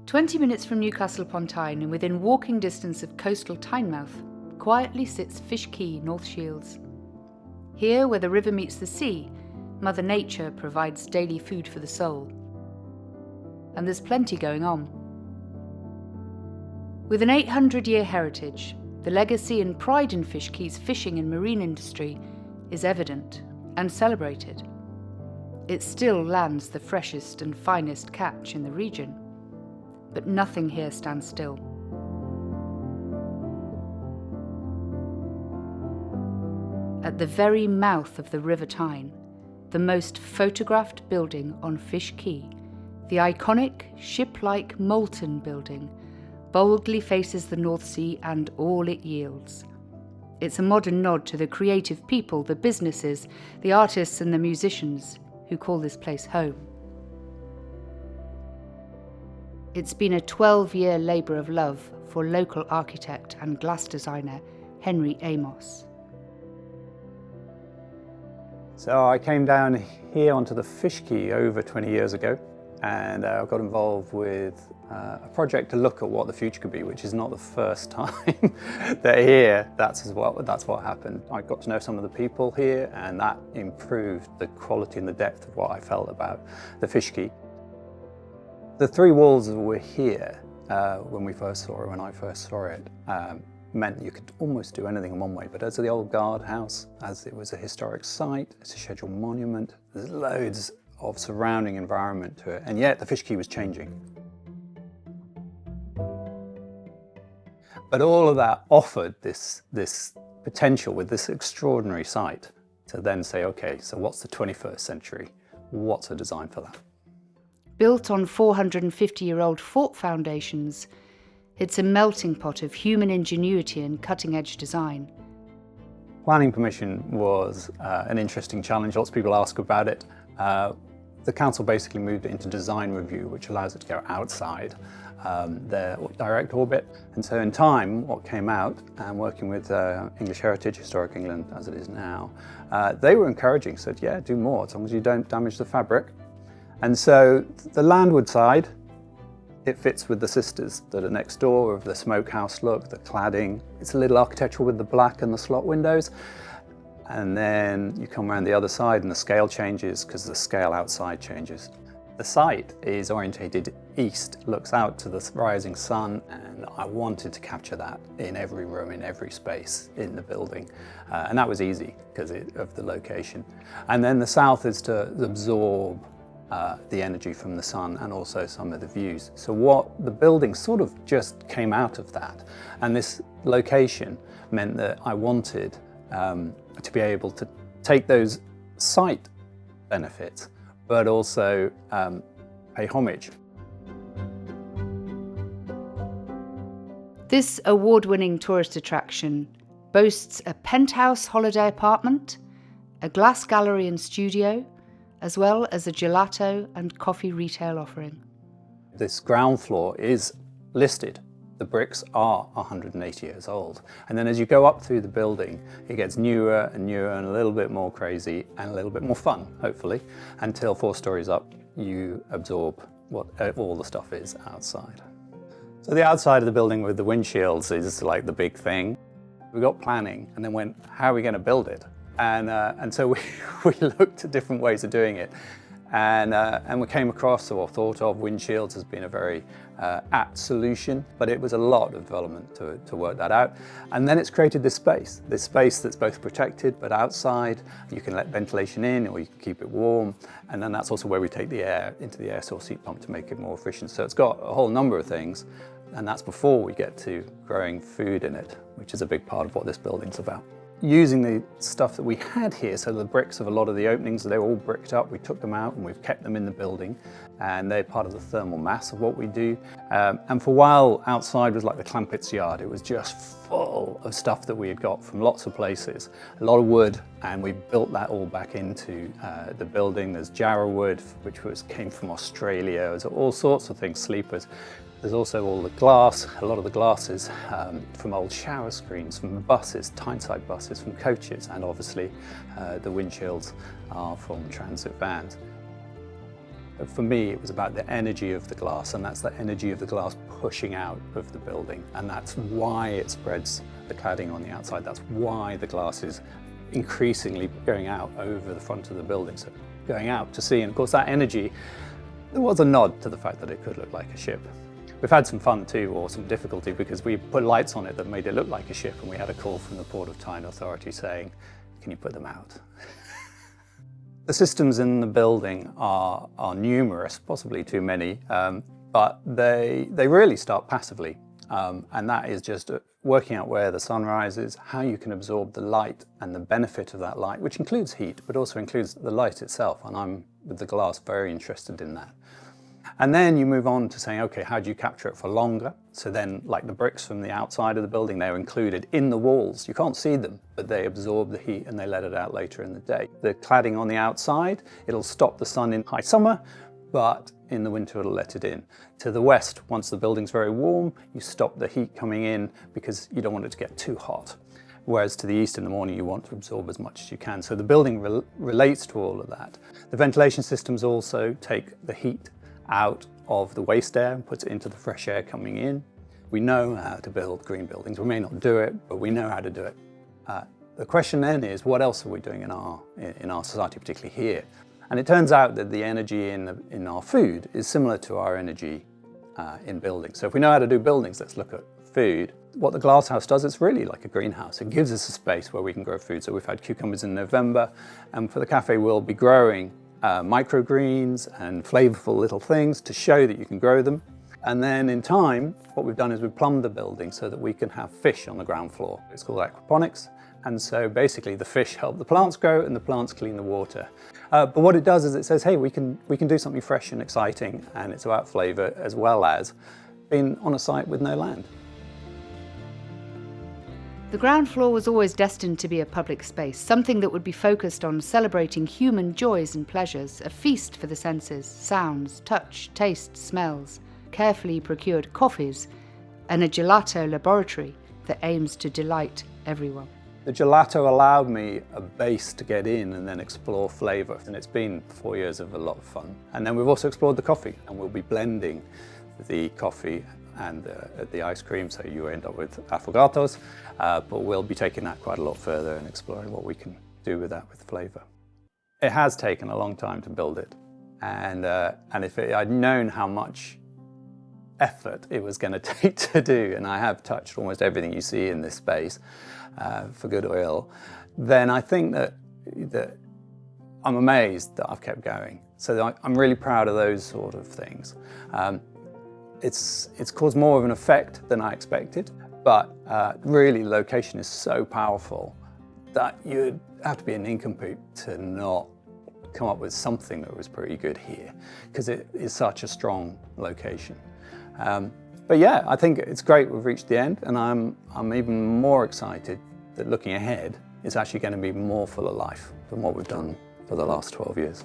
20 minutes from Newcastle upon Tyne and within walking distance of coastal Tynemouth, quietly sits Fish Quay, North Shields. Here, where the river meets the sea, Mother Nature provides daily food for the soul. And there's plenty going on. With an 800-year heritage, the legacy and pride in Fish Quay's fishing and marine industry is evident and celebrated. It still lands the freshest and finest catch in the region. But nothing here stands still. At the very mouth of the River Tyne, the most photographed building on Fish Quay, the iconic ship-like Molten Building, boldly faces the North Sea and all it yields. It's a modern nod to the creative people, the businesses, the artists and the musicians who call this place home. It's been a 12-year labour of love for local architect and glass designer Henry Amos. So I came down here onto the Fish Quay over 20 years ago, and I got involved with a project to look at what the future could be, which is not the first time that here that's what happened. I got to know some of the people here, and that improved the quality and the depth of what I felt about the Fish Quay. The three walls that were here when I first saw it, meant you could almost do anything in one way, but as the old guardhouse, as it was a historic site, it's a scheduled monument, there's loads of surrounding environment to it, and yet the Fish Quay was changing. But all of that offered this potential with this extraordinary site to then say, okay, so what's the 21st century? What's a design for that? Built on 450-year-old fort foundations, it's a melting pot of human ingenuity and cutting-edge design. Planning permission was an interesting challenge. Lots of people ask about it. The council basically moved it into design review, which allows it to go outside their direct orbit. And so in time, what came out, and working with English Heritage, Historic England as it is now, they were encouraging, said, yeah, do more, as long as you don't damage the fabric. And so the landward side, it fits with the sisters that are next door, of the smokehouse look, the cladding. It's a little architectural with the black and the slot windows. And then you come around the other side and the scale changes because the scale outside changes. The site is orientated east, looks out to the rising sun, and I wanted to capture that in every room, in every space in the building. And that was easy because of the location. And then the south is to absorb the energy from the sun and also some of the views. So what the building sort of just came out of that. And this location meant that I wanted to be able to take those site benefits, but also pay homage. This award-winning tourist attraction boasts a penthouse holiday apartment, a glass gallery and studio, as well as a gelato and coffee retail offering. This ground floor is listed. The bricks are 180 years old. And then as you go up through the building, it gets newer and newer and a little bit more crazy and a little bit more fun, hopefully, until 4 stories up, you absorb what all the stuff is outside. So the outside of the building with the windshields is like the big thing. We got planning and then went, how are we going to build it? And so we looked at different ways of doing it. And we came across or thought of windshields as being a very apt solution, but it was a lot of development to work that out. And then it's created this space that's both protected, but outside you can let ventilation in or you can keep it warm. And then that's also where we take the air into the air source heat pump to make it more efficient. So it's got a whole number of things, and that's before we get to growing food in it, which is a big part of what this building's about. Using the stuff that we had here, so the bricks of a lot of the openings, they were all bricked up. We took them out and we've kept them in the building, and they're part of the thermal mass of what we do. And for a while, outside was like the Clampets yard. It was just full of stuff that we had got from lots of places, a lot of wood, and we built that all back into the building. There's jarrah wood, which came from Australia. There's all sorts of things, sleepers. There's also all the glass, a lot of the glasses from old shower screens, from buses, Tyneside buses, from coaches, and obviously the windshields are from transit vans. For me, it was about the energy of the glass, and that's the energy of the glass pushing out of the building. And that's why it spreads the cladding on the outside. That's why the glass is increasingly going out over the front of the building. So going out to sea, and of course that energy, there was a nod to the fact that it could look like a ship. We've had some fun too, or some difficulty, because we put lights on it that made it look like a ship, and we had a call from the Port of Tyne Authority saying, can you put them out? The systems in the building are numerous, possibly too many, but they really start passively. And that is just working out where the sun rises, how you can absorb the light and the benefit of that light, which includes heat, but also includes the light itself. And I'm, with the glass, very interested in that. And then you move on to saying, okay, how do you capture it for longer? So then, like the bricks from the outside of the building, they're included in the walls. You can't see them, but they absorb the heat and they let it out later in the day. The cladding on the outside, it'll stop the sun in high summer, but in the winter it'll let it in. To the west, once the building's very warm, you stop the heat coming in because you don't want it to get too hot. Whereas to the east in the morning, you want to absorb as much as you can. So the building relates to all of that. The ventilation systems also take the heat out of the waste air and puts it into the fresh air coming in. We know how to build green buildings. We may not do it, but we know how to do it. The question then is, what else are we doing in our society, particularly here? And it turns out that the energy in our food is similar to our energy in buildings. So if we know how to do buildings, let's look at food. What the glasshouse does, it's really like a greenhouse. It gives us a space where we can grow food. So we've had cucumbers in November, and for the cafe we'll be growing microgreens and flavorful little things to show that you can grow them. And then in time, what we've done is we've plumbed the building so that we can have fish on the ground floor. It's called aquaponics. And so basically the fish help the plants grow and the plants clean the water. But what it does is it says, hey, we can do something fresh and exciting, and it's about flavor as well as being on a site with no land. The ground floor was always destined to be a public space, something that would be focused on celebrating human joys and pleasures, a feast for the senses, sounds, touch, taste, smells, carefully procured coffees, and a gelato laboratory that aims to delight everyone. The gelato allowed me a base to get in and then explore flavor, and it's been 4 years of a lot of fun. And then we've also explored the coffee, and we'll be blending the coffee and the ice cream, so you end up with affogatos, but we'll be taking that quite a lot further and exploring what we can do with that with flavor. It has taken a long time to build it, and if I'd known how much effort it was going to take to do, and I have touched almost everything you see in this space, for good or ill, then I think that I'm amazed that I've kept going. So I'm really proud of those sort of things. It's caused more of an effect than I expected, but really location is so powerful that you'd have to be a nincompoop to not come up with something that was pretty good here, because it is such a strong location. But yeah, I think it's great we've reached the end, and I'm even more excited that looking ahead, it's actually going to be more full of life than what we've done for the last 12 years.